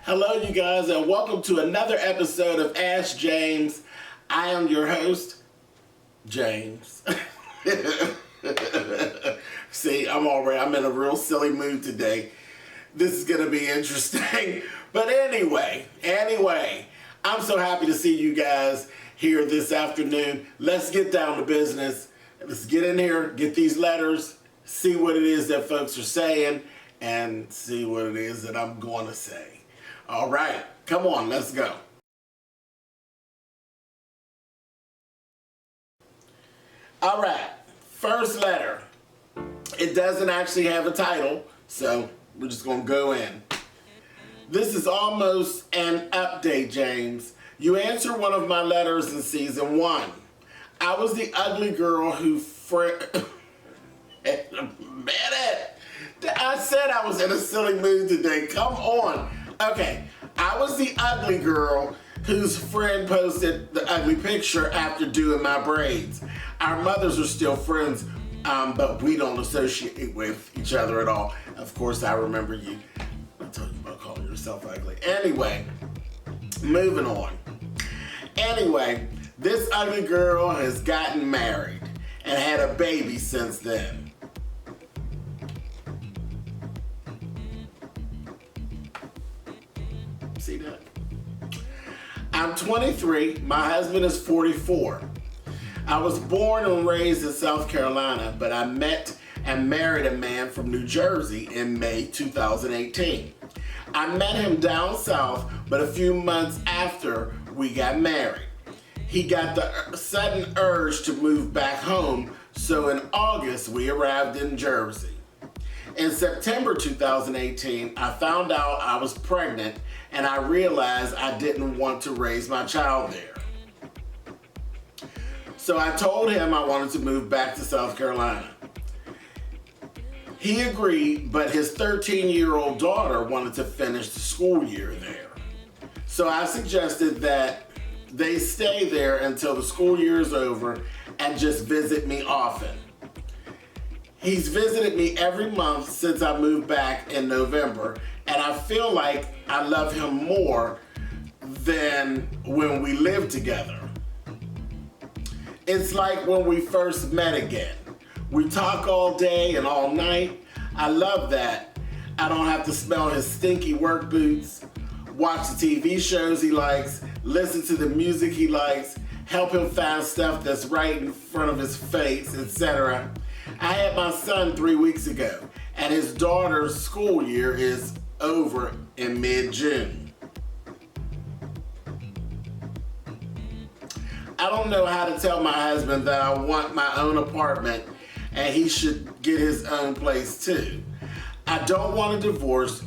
Hello, you guys, and welcome to another episode of Ask James. I am your host, James. See, I'm in a real silly mood today. This is going to be interesting. But anyway, I'm so happy to see you guys here this afternoon. Let's get down to business. Let's get in here, get these letters, see what it is that folks are saying, and see what it is that I'm going to say. All right, come on, let's go. All right, first letter. It doesn't actually have a title, so we're just going to go in. This is almost an update, James. You answered one of my letters in season 1. I was the ugly girl who I said I was in a silly mood today. Come on. Okay, I was the ugly girl whose friend posted the ugly picture after doing my braids. Our mothers are still friends, but we don't associate with each other at all. Of course, I remember you. I told you about calling yourself ugly. Anyway, moving on. Anyway, this ugly girl has gotten married and had a baby since then. See that? I'm 23. My husband is 44. I was born and raised in South Carolina, but I met and married a man from New Jersey in May 2018. I met him down south, but a few months after we got married. He got the sudden urge to move back home, so in August we arrived in Jersey. In September 2018, I found out I was pregnant and I realized I didn't want to raise my child there. So I told him I wanted to move back to South Carolina. He agreed, but his 13-year-old daughter wanted to finish the school year there. So I suggested that they stay there until the school year is over and just visit me often. He's visited me every month since I moved back in November, and I feel like I love him more than when we lived together. It's like when we first met again. We talk all day and all night. I love that. I don't have to smell his stinky work boots, watch the TV shows he likes, listen to the music he likes, help him find stuff that's right in front of his face, etc. I had my son 3 weeks ago, and his daughter's school year is over in mid-June. I don't know how to tell my husband that I want my own apartment and he should get his own place too. I don't want a divorce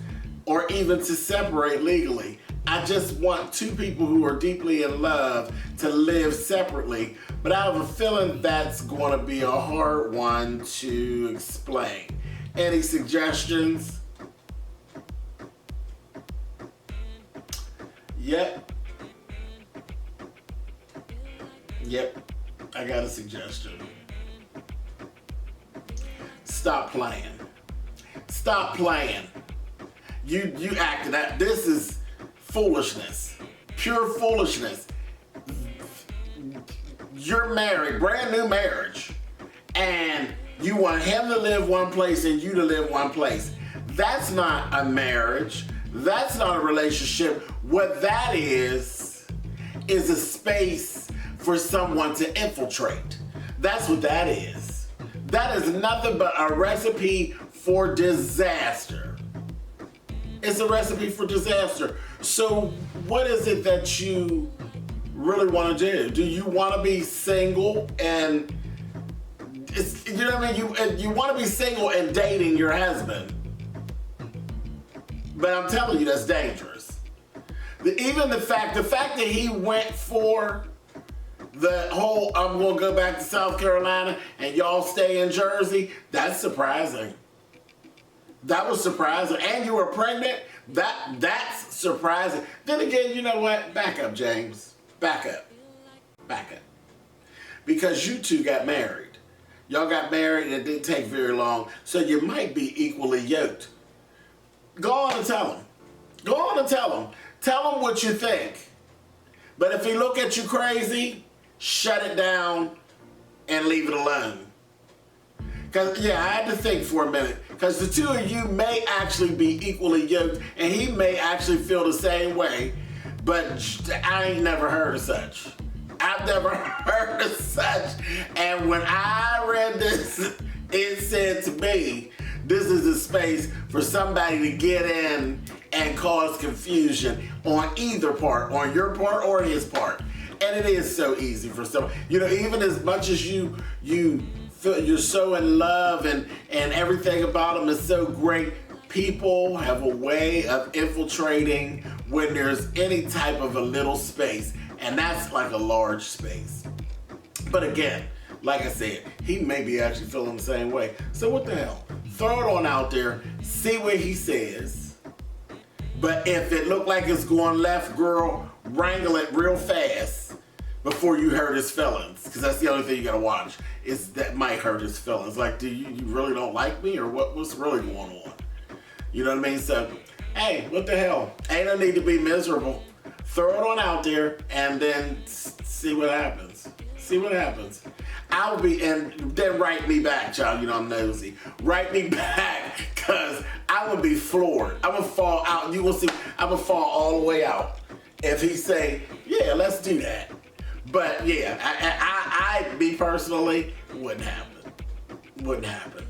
or even to separate legally. I just want two people who are deeply in love to live separately, but I have a feeling that's going to be a hard one to explain. Any suggestions? Yep, I got a suggestion. Stop playing. Stop playing. You acting that. This is foolishness. Pure foolishness. You're married, brand new marriage, and you want him to live one place and you to live one place. That's not a marriage. That's not a relationship. What that is a space for someone to infiltrate. That's what that is. That is nothing but a recipe for disaster. It's a recipe for disaster. So what is it that you really want to do? Do you want to be single and you know what I mean? You want to be single and dating your husband. But I'm telling you, that's dangerous. Even the fact that he went for the whole I'm going to go back to South Carolina and y'all stay in Jersey, that's surprising. That was surprising. And you were pregnant? That's surprising. Then again, you know what? Back up, James. Back up. Because you two got married. Y'all got married and it didn't take very long, so you might be equally yoked. Go on and tell him. Go on and tell him. Tell him what you think. But if he look at you crazy, shut it down and leave it alone. Because, yeah, I had to think for a minute. Because the two of you may actually be equally yoked, and he may actually feel the same way, but I ain't never heard of such. I've never heard of such. And when I read this, it said to me, this is a space for somebody to get in and cause confusion on either part, on your part or his part. And it is so easy for some. You know, even as much as you feel you're so in love and everything about them is so great, people have a way of infiltrating when there's any type of a little space. And that's like a large space. But again, like I said, he may be actually feeling the same way. So what the hell? Throw it on out there, see what he says. But if it look like it's going left, girl, wrangle it real fast before you hurt his feelings. Because that's the only thing you gotta watch, is that might hurt his feelings. Like, do you really don't like me, or what's really going on? You know what I mean? So, hey, what the hell? Ain't no need to be miserable. Throw it on out there and then see what happens. See what happens. I'll be, and then write me back, child. You know I'm nosy. Write me back, cause I would be floored. I'm gonna fall out. You will see. I'm gonna fall all the way out if he say, "Yeah, let's do that." But yeah, I me personally, wouldn't happen. Wouldn't happen.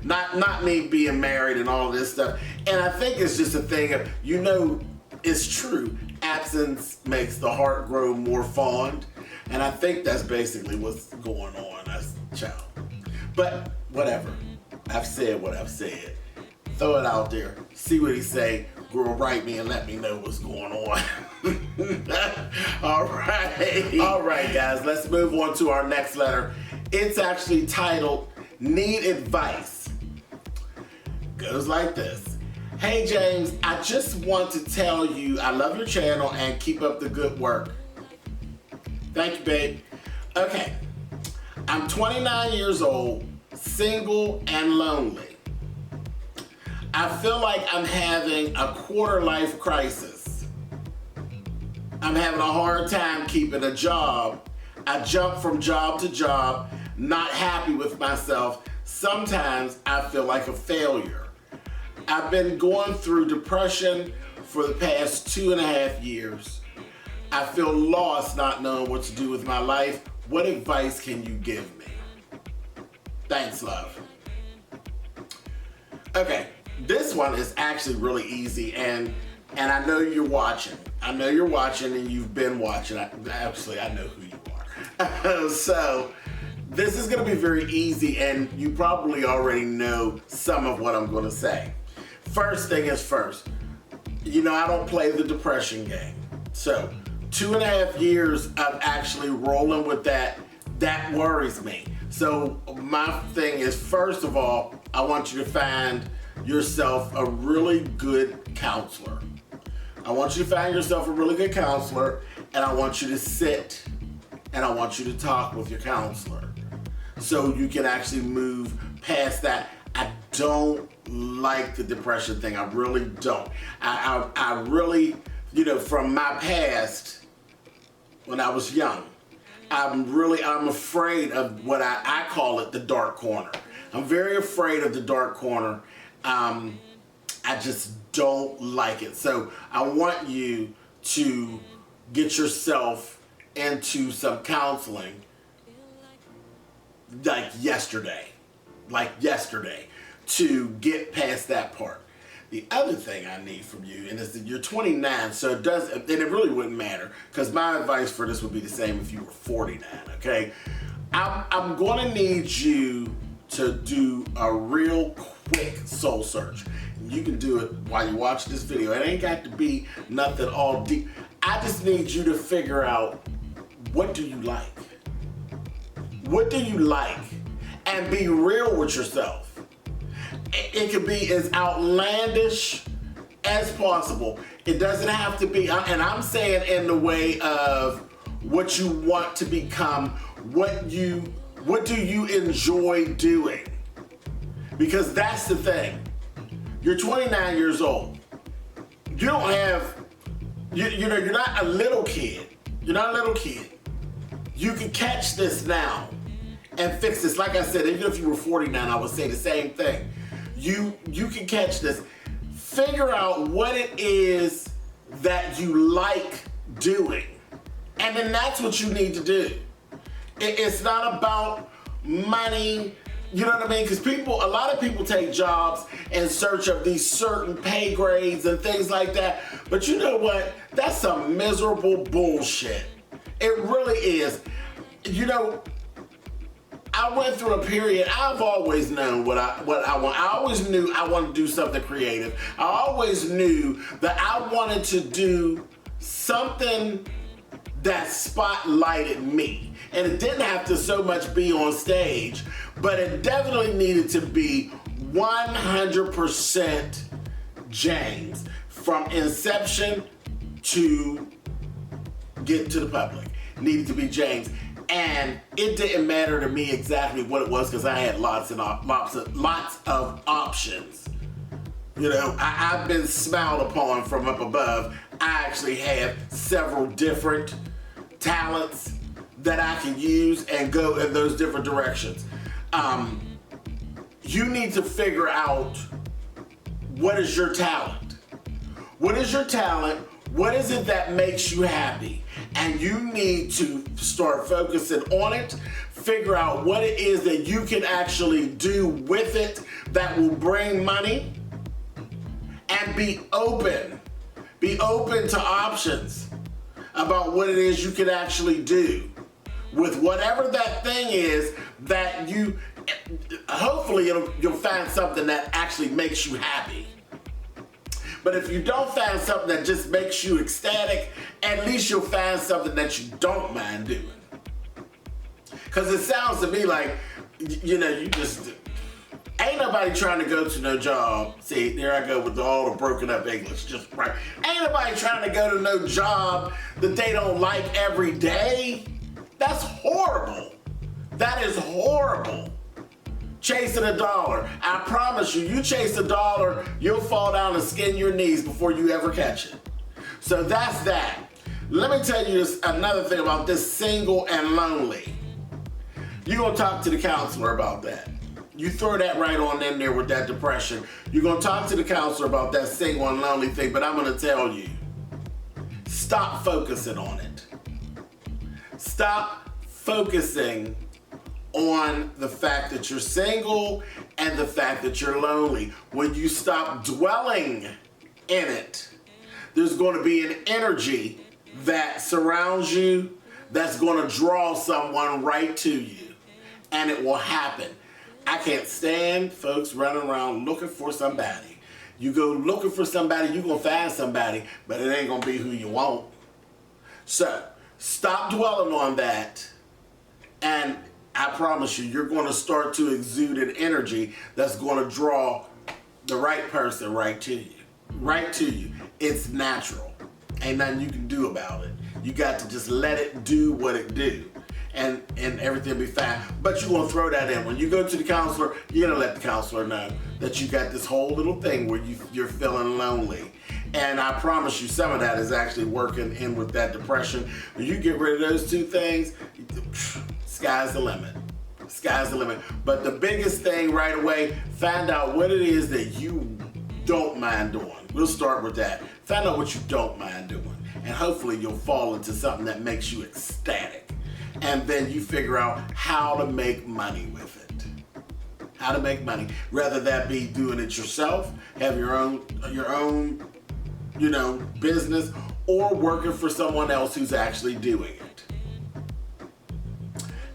Not me being married and all this stuff. And I think it's just a thing of, you know, it's true. Absence makes the heart grow more fond. And I think that's basically what's going on. That's child. But whatever. I've said what I've said. Throw it out there. See what he say. Girl, write me and let me know what's going on. All right. All right, guys. Let's move on to our next letter. It's actually titled, Need Advice. Goes like this. Hey, James, I just want to tell you I love your channel and keep up the good work. Thank you, babe. Okay, I'm 29 years old, single and lonely. I feel like I'm having a quarter life crisis. I'm having a hard time keeping a job. I jump from job to job, not happy with myself. Sometimes I feel like a failure. I've been going through depression for the past 2.5 years. I feel lost not knowing what to do with my life. What advice can you give me? Thanks, love. Okay, this one is actually really easy, and I know you're watching. I know you're watching and you've been watching. Actually, I know who you are. So, this is gonna be very easy, and you probably already know some of what I'm gonna say. First thing is first, you know I don't play the depression game. So, 2.5 years of actually rolling with that worries me. So my thing is, first of all, I want you to find yourself a really good counselor. I want you to find yourself a really good counselor, and I want you to sit and I want you to talk with your counselor so you can actually move past that. I don't like the depression thing. I really don't. I really, you know, from my past, when I was young, I'm afraid of what I call it the dark corner. I'm very afraid of the dark corner. I just don't like it. So I want you to get yourself into some counseling like yesterday, to get past that part. The other thing I need from you, and is that you're 29, so it really wouldn't matter, because my advice for this would be the same if you were 49, okay? I'm gonna need you to do a real quick soul search. You can do it while you watch this video. It ain't got to be nothing all deep. I just need you to figure out, what do you like? What do you like? And be real with yourself. It could be as outlandish as possible. It doesn't have to be, and I'm saying in the way of what you want to become, what do you enjoy doing? Because that's the thing. You're 29 years old. You don't have, you know, you're not a little kid. You're not a little kid. You can catch this now and fix this. Like I said, even if you were 49, I would say the same thing. You can catch this. Figure out what it is that you like doing. And then that's what you need to do. It's not about money. You know what I mean? Because a lot of people take jobs in search of these certain pay grades and things like that. But you know what? That's some miserable bullshit. It really is. You know, I went through a period. I've always known what I want. I always knew I wanted to do something creative. I always knew that I wanted to do something that spotlighted me. And it didn't have to so much be on stage, but it definitely needed to be 100% James from inception to get to the public. Needed to be James. And it didn't matter to me exactly what it was because I had lots of options. You know, I've been smiled upon from up above. I actually have several different talents that I can use and go in those different directions. You need to figure out what is your talent. What is your talent? What is it that makes you happy? And you need to start focusing on it. Figure out what it is that you can actually do with it that will bring money. And be open. Be open to options about what it is you can actually do with whatever that thing is that you, hopefully you'll find something that actually makes you happy. But if you don't find something that just makes you ecstatic, at least you'll find something that you don't mind doing. Because it sounds to me like, you know, you just, ain't nobody trying to go to no job. See, there I go with all the broken up English, just right. Ain't nobody trying to go to no job that they don't like every day. That's horrible. That is horrible. Chasing a dollar. I promise you, you chase a dollar, you'll fall down and skin your knees before you ever catch it. So that's that. Let me tell you another thing about this single and lonely. You're gonna talk to the counselor about that. You throw that right on in there with that depression. You're gonna talk to the counselor about that single and lonely thing, but I'm gonna tell you, stop focusing on it. Stop focusing on the fact that you're single and the fact that you're lonely. When you stop dwelling in it, there's going to be an energy that surrounds you that's going to draw someone right to you, and it will happen. I can't stand folks running around looking for somebody. You go looking for somebody, you're going to find somebody, but it ain't going to be who you want. So stop dwelling on that, and I promise you, you're going to start to exude an energy that's going to draw the right person right to you. Right to you. It's natural. Ain't nothing you can do about it. You got to just let it do what it do. And everything will be fine. But you're going to throw that in. When you go to the counselor, you're going to let the counselor know that you got this whole little thing where you're feeling lonely. And I promise you, some of that is actually working in with that depression. When you get rid of those two things, sky's the limit. Sky's the limit. But the biggest thing right away, find out what it is that you don't mind doing. We'll start with that. Find out what you don't mind doing. And hopefully you'll fall into something that makes you ecstatic. And then you figure out how to make money with it. How to make money. Rather that be doing it yourself, have your own, you know, business, or working for someone else who's actually doing it.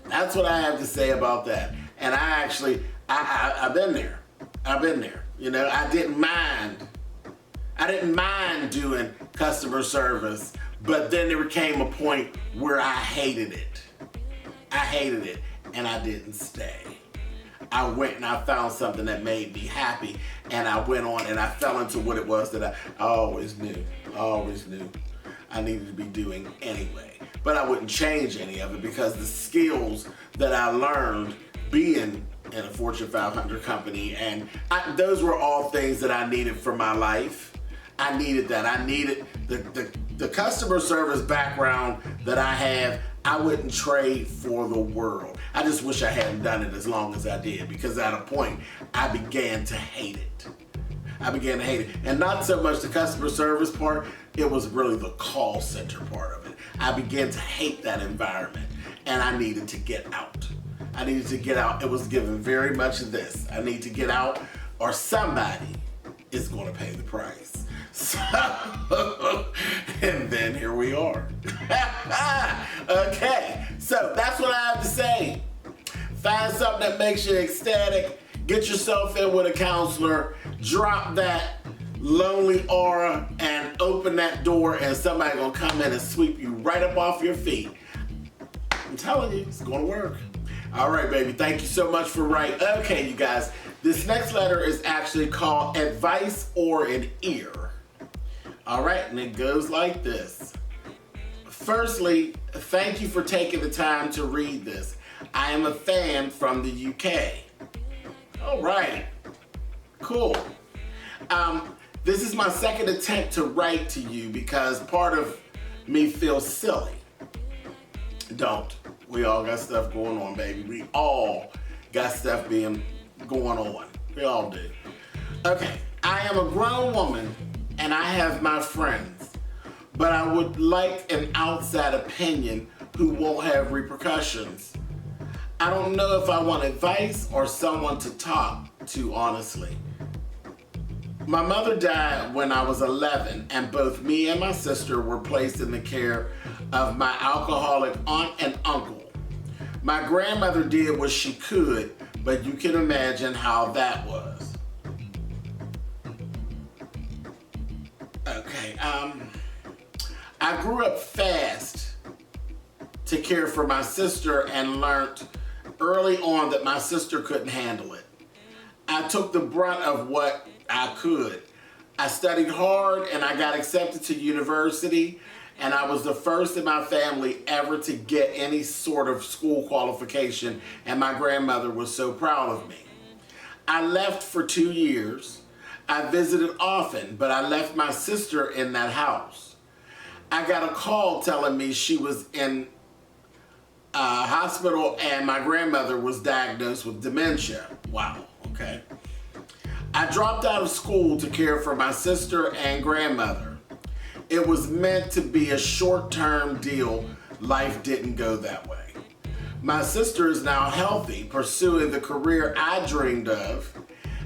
That's what I have to say about that. And I've been there. I've been there. You know, I didn't mind doing customer service, but then there came a point where I hated it. I hated it, and I didn't stay. I went and I found something that made me happy, and I went on and I fell into what it was that I always knew I needed to be doing anyway. But I wouldn't change any of it because the skills that I learned being in a Fortune 500 company, and those were all things that I needed for my life. I needed that. I needed the customer service background that I have. I wouldn't trade for the world. I just wish I hadn't done it as long as I did, because at a point I began to hate it. And not so much the customer service part, it was really the call center part of it. I began to hate that environment, and I needed to get out. It was given very much of this. I need to get out, or somebody is going to pay the price. So, and then here we are. Okay, so that's what I have to say. Find something that makes you ecstatic. Get yourself in with a counselor. Drop that lonely aura and open that door, and somebody gonna come in and sweep you right up off your feet. I'm telling you, it's gonna work. All right, baby, thank you so much for writing. Okay, you guys, this next letter is actually called Advice or an Ear. All right, and it goes like this. Firstly, thank you for taking the time to read this. I am a fan from the UK. All right, cool. This is my second attempt to write to you because part of me feels silly. Don't. We all got stuff going on, baby. We all got stuff going on. We all do. Okay, I am a grown woman and I have my friends, but I would like an outside opinion who won't have repercussions. I don't know if I want advice or someone to talk to, honestly. My mother died when I was 11, and both me and my sister were placed in the care of my alcoholic aunt and uncle. My grandmother did what she could, but you can imagine how that was. Okay, I grew up fast to care for my sister and learned early on that my sister couldn't handle it. I took the brunt of what I could. I studied hard and I got accepted to university, and I was the first in my family ever to get any sort of school qualification, and my grandmother was so proud of me. I left for 2 years. I visited often, but I left my sister in that house. I got a call telling me she was in a hospital and my grandmother was diagnosed with dementia. Wow, okay. I dropped out of school to care for my sister and grandmother. It was meant to be a short-term deal. Life didn't go that way. My sister is now healthy, pursuing the career I dreamed of,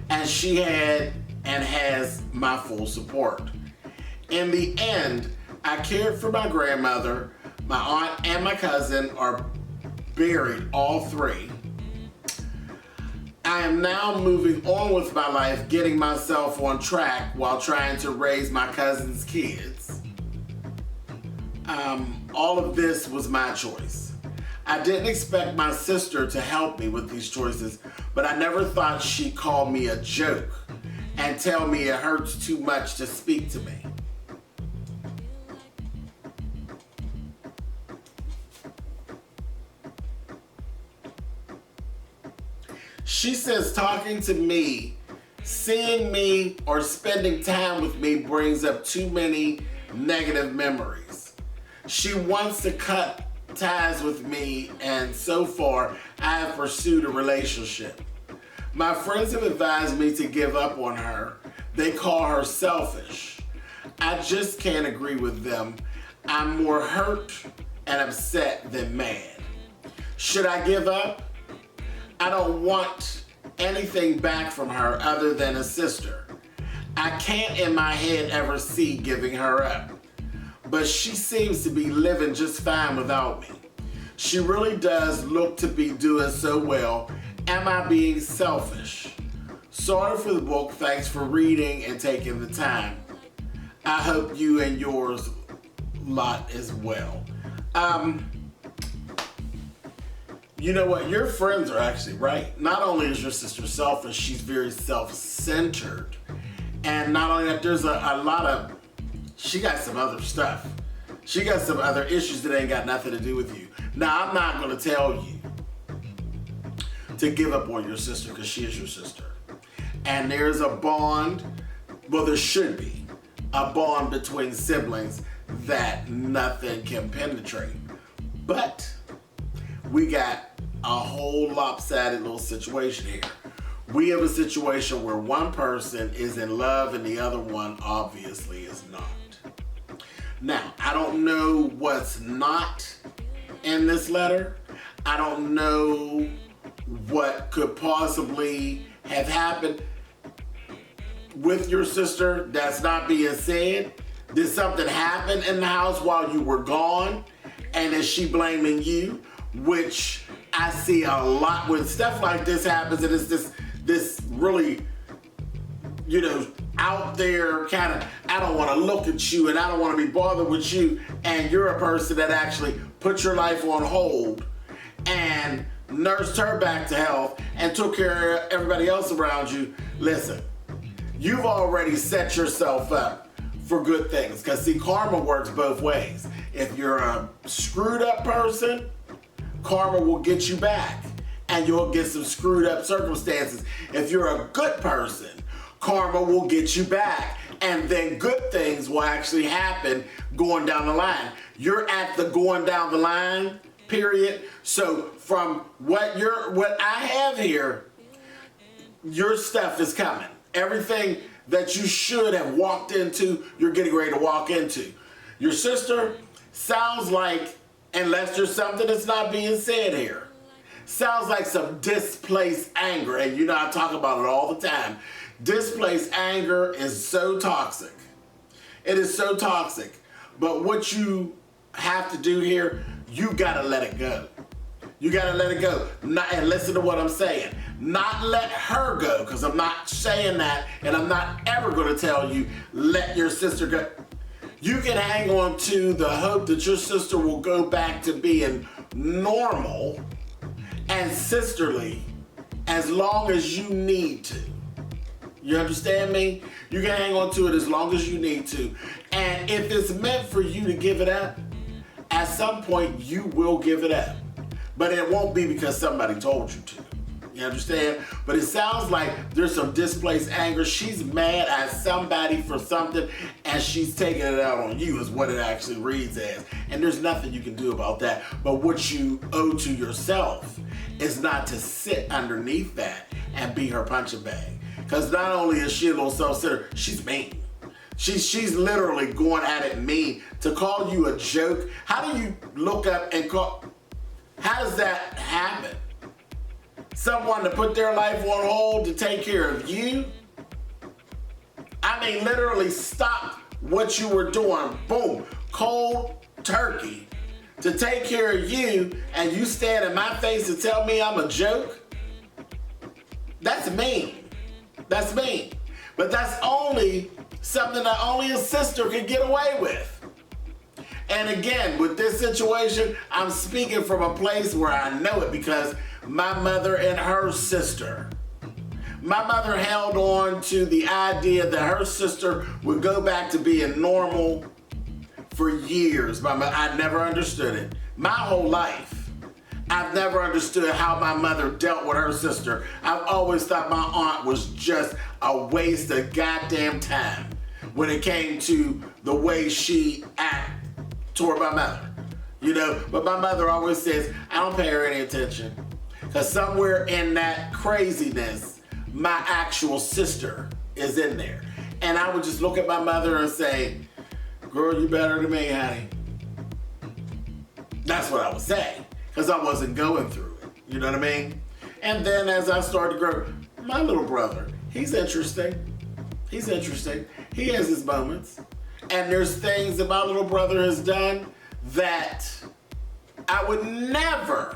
and she had and has my full support. In the end, I cared for my grandmother. My aunt and my cousin are buried, all three. I am now moving on with my life, getting myself on track while trying to raise my cousin's kids. All of this was my choice. I didn't expect my sister to help me with these choices, but I never thought she'd call me a joke and tell me it hurts too much to speak to me. She says talking to me, seeing me, or spending time with me brings up too many negative memories. She wants to cut ties with me, and so far, I have pursued a relationship. My friends have advised me to give up on her. They call her selfish. I just can't agree with them. I'm more hurt and upset than mad. Should I give up? I don't want anything back from her other than a sister. I can't in my head ever see giving her up, but she seems to be living just fine without me. She really does look to be doing so well. Am I being selfish? Sorry for the book. Thanks for reading and taking the time. I hope you and yours lot as well. You know what? Your friends are actually right. Not only is your sister selfish, she's very self-centered. And not only that, there's a lot of, she got some other stuff. She got some other issues that ain't got nothing to do with you. Now, I'm not going to tell you to give up on your sister because she is your sister. And there's a bond, well, there should be, a bond between siblings that nothing can penetrate. But we got a whole lopsided little situation here. We have a situation where one person is in love and the other one obviously is not. Now, I don't know what's not in this letter. I don't know what could possibly have happened with your sister that's not being said. Did something happen in the house while you were gone? And is she blaming you? Which I see a lot when stuff like this happens, and it's this really, out there kind of, I don't want to look at you and I don't want to be bothered with you, and you're a person that actually put your life on hold and nursed her back to health and took care of everybody else around you. Listen, you've already set yourself up for good things, because see, karma works both ways. If you're a screwed up person, karma will get you back and you'll get some screwed up circumstances. If you're a good person, karma will get you back and then good things will actually happen going down the line. You're at the going down the line period. So from what I have here, your stuff is coming. Everything that you should have walked into, you're getting ready to walk into. Your sister sounds like, unless there's something that's not being said here, sounds like some displaced anger. And I talk about it all the time. Displaced anger is so toxic. It is so toxic. But what you have to do here, you gotta let it go. You gotta let it go. And listen to what I'm saying. Not let her go, because I'm not saying that, and I'm not ever gonna tell you, let your sister go. You can hang on to the hope that your sister will go back to being normal and sisterly as long as you need to. You understand me? You can hang on to it as long as you need to. And if it's meant for you to give it up, at some point you will give it up. But it won't be because somebody told you to. You understand? But it sounds like there's some displaced anger. She's mad at somebody for something and she's taking it out on you is what it actually reads as. And there's nothing you can do about that. But what you owe to yourself is not to sit underneath that and be her punching bag. Because not only is she a little self-centered, she's mean. She's literally going at it mean. To call you a joke, how do you look up and call, how does that happen? Someone to put their life on hold to take care of you? I mean, literally stop what you were doing, boom, cold turkey, to take care of you, and you stand in my face and tell me I'm a joke? That's mean. That's mean. But that's only something that only a sister can get away with. And again, with this situation, I'm speaking from a place where I know it, because my mother and her sister, my mother held on to the idea that her sister would go back to being normal for years. I never understood it. My whole life, I've never understood how my mother dealt with her sister. I've always thought my aunt was just a waste of goddamn time when it came to the way she acted toward my mother. But my mother always says, I don't pay her any attention. Because somewhere in that craziness, my actual sister is in there. And I would just look at my mother and say, girl, you better than me, honey. That's what I would say. Because I wasn't going through it. You know what I mean? And then as I started to grow, my little brother, he's interesting. He's interesting. He has his moments. And there's things that my little brother has done that I would never,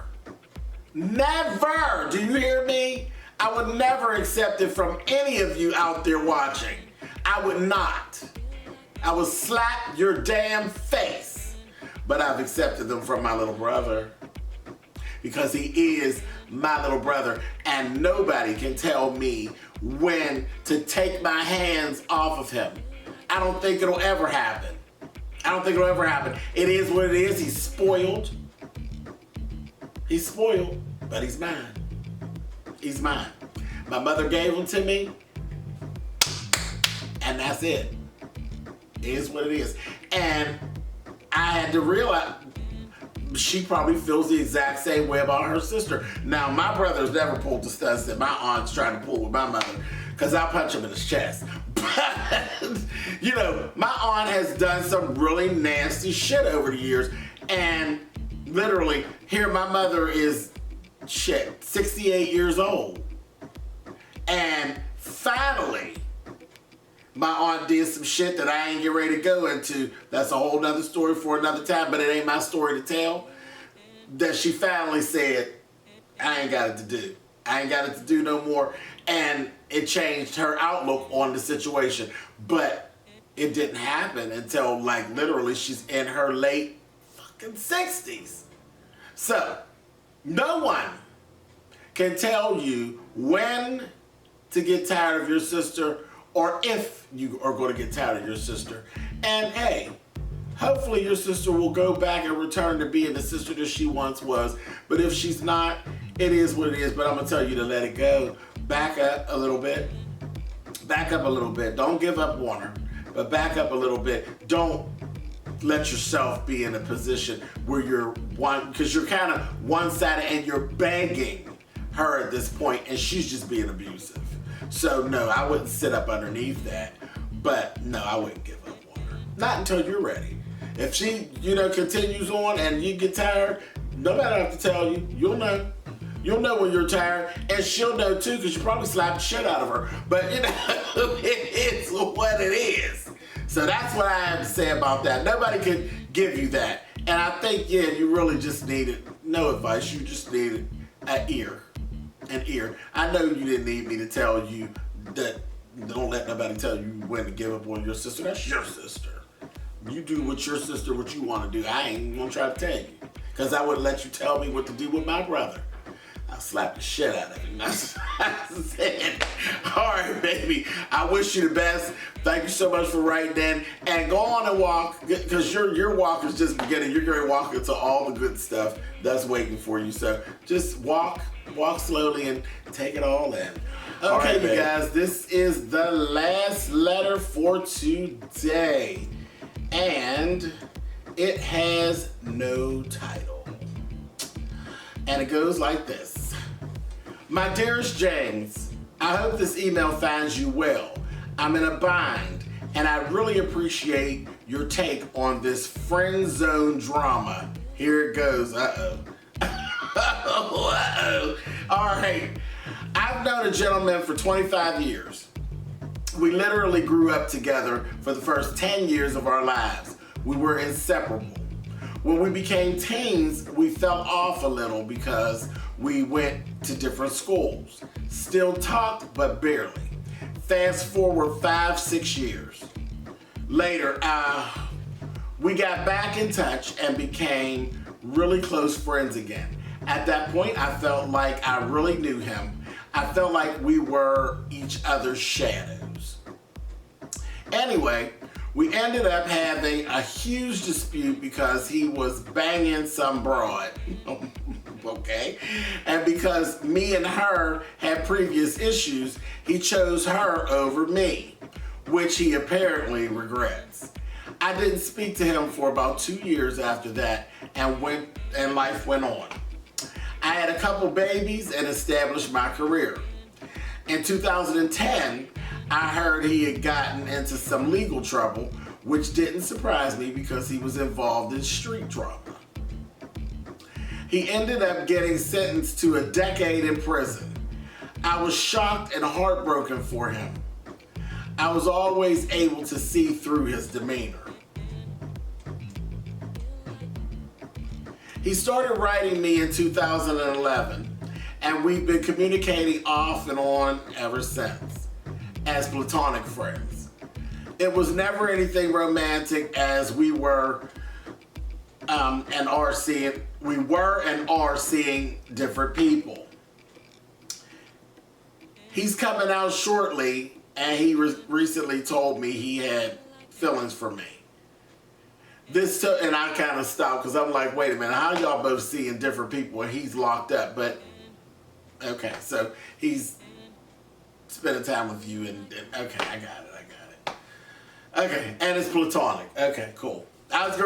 do you hear me? I would never accept it from any of you out there watching. I would not. I would slap your damn face. But I've accepted them from my little brother, because he is my little brother, and nobody can tell me when to take my hands off of him. I don't think it'll ever happen. It is what it is. He's spoiled. He's spoiled, but he's mine. He's mine. My mother gave him to me, and that's it. It is what it is. And I had to realize she probably feels the exact same way about her sister. Now, my brother's never pulled the stunts that my aunt's trying to pull with my mother, because I'll punch him in his chest. But, you know, my aunt has done some really nasty shit over the years. And literally, here my mother is, 68 years old. And finally, my aunt did some shit that I ain't get ready to go into. That's a whole nother story for another time, but it ain't my story to tell. That she finally said, I ain't got it to do. I ain't got it to do no more. And it changed her outlook on the situation. But it didn't happen until, like, literally she's in her late fucking 60s. So, no one can tell you when to get tired of your sister, or if you are going to get tired of your sister. And hey, hopefully your sister will go back and return to being the sister that she once was. But if she's not, it is what it is. But I'm going to tell you to let it go. Back up a little bit. Back up a little bit. Don't give up on her, but back up a little bit. Don't let yourself be in a position where you're one, because you're kind of one-sided and you're begging her at this point, and she's just being abusive. So no, I wouldn't sit up underneath that. But no, I wouldn't give up on her. Not until you're ready. If she, continues on and you get tired, nobody have to tell you. You'll know. You'll know when you're tired, and she'll know too, because you probably slapped the shit out of her. But it is what it is. So that's what I have to say about that. Nobody can give you that. And I think, you really just needed no advice. You just needed an ear. An ear. I know you didn't need me to tell you that don't let nobody tell you when to give up on your sister. That's your sister. You do with your sister what you want to do. I ain't gonna try to tell you, because I wouldn't let you tell me what to do with my brother. I'll slap the shit out of him. That's what I said. All right, baby. I wish you the best. Thank you so much for writing in. And go on and walk, because your walk is just beginning. You're going to walk into all the good stuff that's waiting for you. So just walk slowly and take it all in. Okay, all right, you guys, this is the last letter for today. And it has no title. And it goes like this. My dearest James, I hope this email finds you well. I'm in a bind, and I really appreciate your take on this friend zone drama. Here it goes. Uh-oh. Uh-oh. All right. I've known a gentleman for 25 years. We literally grew up together for the first 10 years of our lives. We were inseparable. When we became teens, we fell off a little because we went to different schools. Still talked, but barely. Fast forward 5-6 years. Later, we got back in touch and became really close friends again. At that point, I felt like I really knew him. I felt like we were each other's shadows. Anyway, we ended up having a huge dispute because he was banging some broad, okay? And because me and her had previous issues, he chose her over me, which he apparently regrets. I didn't speak to him for about 2 years after that, and life went on. I had a couple babies and established my career. In 2010, I heard he had gotten into some legal trouble, which didn't surprise me because he was involved in street drama. He ended up getting sentenced to a decade in prison. I was shocked and heartbroken for him. I was always able to see through his demeanor. He started writing me in 2011, and we've been communicating off and on ever since, as platonic friends. It was never anything romantic, as we were and are seeing different people. He's coming out shortly, and he recently told me he had feelings for me. And I kind of stopped because I'm like, wait a minute, how y'all both seeing different people and he's locked up? But okay, so he's spending time with you, and okay, I got it. Okay, and it's platonic. Okay, cool. I was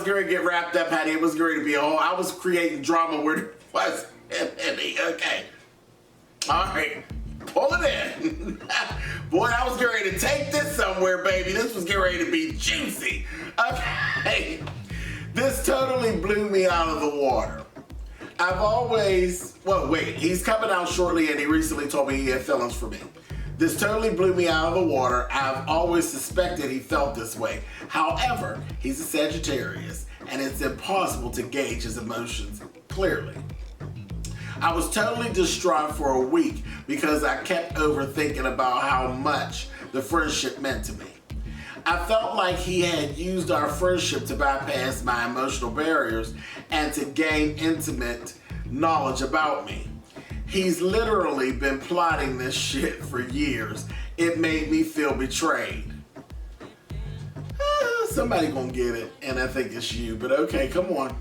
going to get wrapped up, honey. It was going to be a whole, I was creating drama where it was. Okay. All right. Pull it in. Boy, I was getting ready to take this somewhere, baby. This was getting ready to be juicy. Okay. This totally blew me out of the water. I've always, well, wait, he's coming out shortly and he recently told me he had feelings for me. This totally blew me out of the water. I've always suspected he felt this way. However, he's a Sagittarius and it's impossible to gauge his emotions clearly. I was totally distraught for a week because I kept overthinking about how much the friendship meant to me. I felt like he had used our friendship to bypass my emotional barriers and to gain intimate knowledge about me. He's literally been plotting this shit for years. It made me feel betrayed. Somebody gonna get it, and I think it's you, but okay, come on.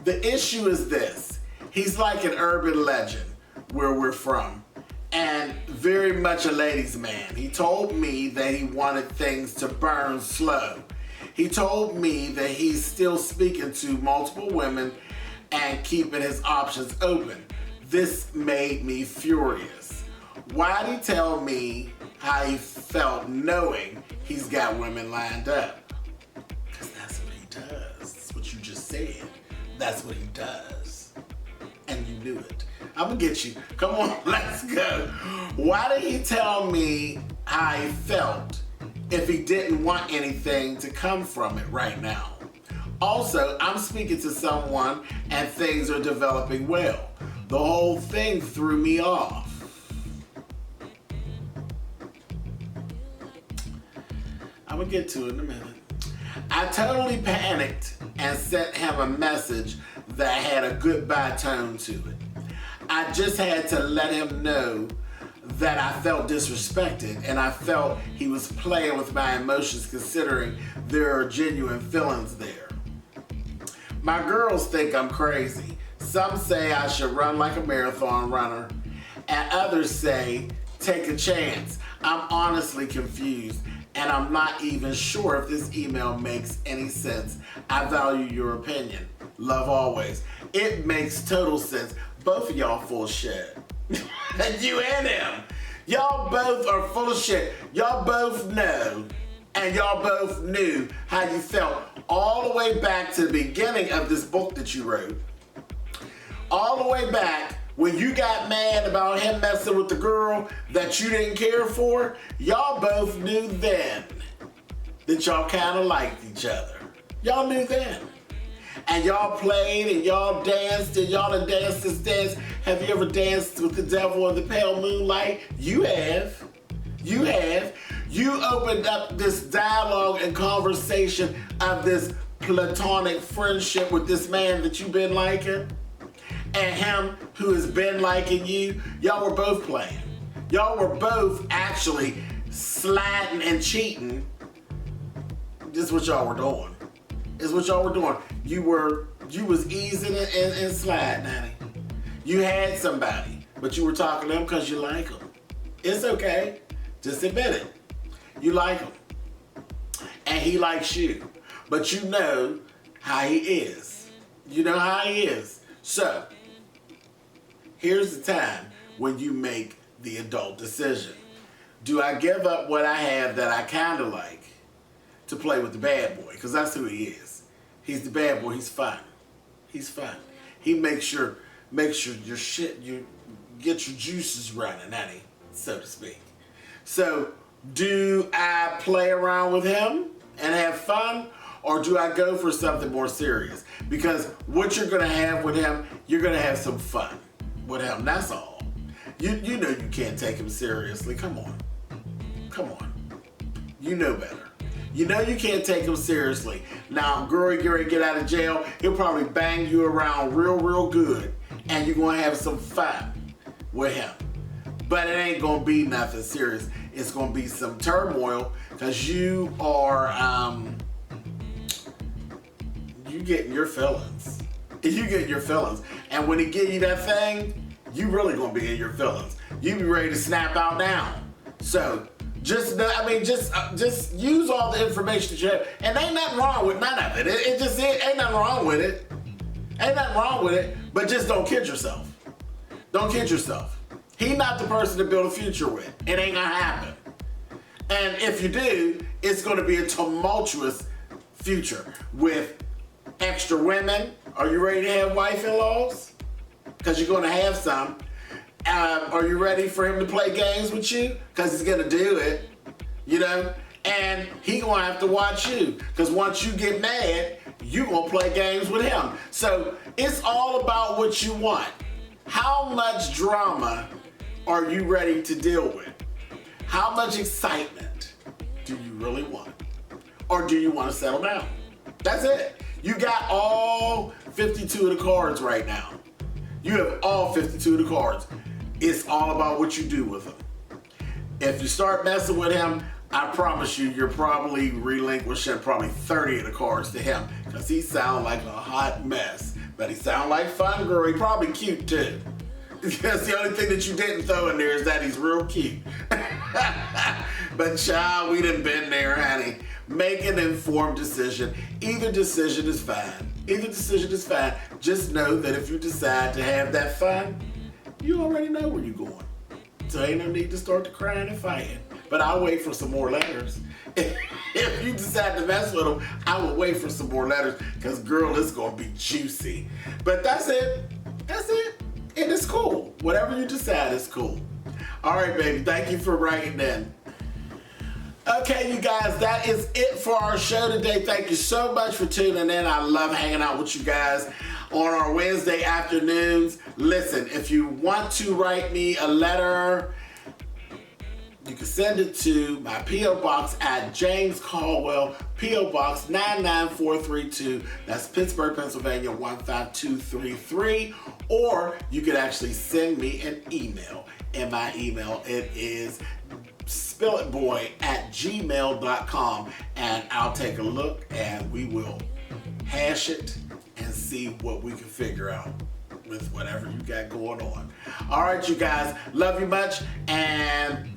The issue is this. He's like an urban legend where we're from, and very much a ladies' man. He told me that he wanted things to burn slow. He told me that he's still speaking to multiple women and keeping his options open. This made me furious. Why'd he tell me how he felt knowing he's got women lined up? Because that's what he does. That's what you just said. That's what he does. And you knew it. I'm gonna get you. Come on, let's go. Why did he tell me how he felt if he didn't want anything to come from it right now? Also, I'm speaking to someone and things are developing well. The whole thing threw me off. I'm gonna get to it in a minute. I totally panicked and sent him a message that had a goodbye tone to it. I just had to let him know that I felt disrespected and I felt he was playing with my emotions considering there are genuine feelings there. My girls think I'm crazy. Some say I should run like a marathon runner, and others say take a chance. I'm honestly confused, and I'm not even sure if this email makes any sense. I value your opinion. Love always. It makes total sense. Both of y'all full of shit. You and him. Y'all both are full of shit. Y'all both know, and y'all both knew how you felt all the way back to the beginning of this book that you wrote. All the way back when you got mad about him messing with the girl that you didn't care for, y'all both knew then that y'all kind of liked each other. Y'all knew then. And y'all played and y'all danced and y'all done danced this dance. Have you ever danced with the devil in the pale moonlight? You have. You have. You opened up this dialogue and conversation of this platonic friendship with this man that you've been liking. And him who has been liking you. Y'all were both playing. Y'all were both actually sliding and cheating. This is what y'all were doing. This is what y'all were doing. You was easing and sliding, honey. You had somebody, but you were talking to him because you like him. It's okay. Just admit it. You like him. And he likes you. But you know how he is. You know how he is. So, here's the time when you make the adult decision. Do I give up what I have that I kind of like to play with the bad boy? Because that's who he is. He's the bad boy. He's fun. He's fun. He makes your shit, you get your juices running, honey, so to speak. So, do I play around with him and have fun, or do I go for something more serious? Because what you're gonna have with him, you're gonna have some fun with him. That's all. You know you can't take him seriously. Come on. Come on. You know better. You know you can't take him seriously. Now, girl, you're gonna get out of jail. He'll probably bang you around real good, and you're gonna have some fun with him. But it ain't gonna be nothing serious. It's gonna be some turmoil because you are, you getting your feelings. You getting your feelings. And when he give you that thing, you really gonna be in your feelings. You be ready to snap out now. So Just use all the information that you have. And ain't nothing wrong with none of it. Ain't nothing wrong with it. Ain't nothing wrong with it, but just don't kid yourself. Don't kid yourself. He's not the person to build a future with. It ain't gonna happen. And if you do, it's gonna be a tumultuous future with extra women. Are you ready to have wife-in-laws? Because you're gonna have some. Are you ready for him to play games with you? Because he's gonna do it, you know? And he gonna have to watch you. Because once you get mad, you gonna play games with him. So it's all about what you want. How much drama are you ready to deal with? How much excitement do you really want? Or do you want to settle down? That's it. You got all 52 of the cards right now. You have all 52 of the cards. It's all about what you do with them. If you start messing with him, I promise you, you're probably relinquishing probably 30 of the cards to him because he sounds like a hot mess. But he sounds like fun girl. He probably cute too. Because the only thing that you didn't throw in there is that he's real cute. But child, we done been there, honey. Make an informed decision. Either decision is fine. Either decision is fine. Just know that if you decide to have that fun, you already know where you're going. So ain't no need to start to crying and fighting. But I'll wait for some more letters. If you decide to mess with them, I will wait for some more letters because girl, it's gonna be juicy. But that's it. That's it. And it's cool. Whatever you decide is cool. All right, baby. Thank you for writing in. Okay, you guys, that is it for our show today. Thank you so much for tuning in. I love hanging out with you guys on our Wednesday afternoons. Listen, if you want to write me a letter, you can send it to my P.O. Box at James Colwell, P.O. Box 99432. That's Pittsburgh, Pennsylvania 15233. Or you could actually send me an email. And my email, it is spillitboy@gmail.com. And I'll take a look and we will hash it and see what we can figure out with whatever you got going on. All right, you guys. Love you much. And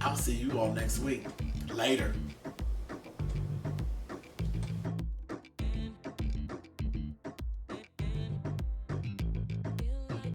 I'll see you all next week. Later.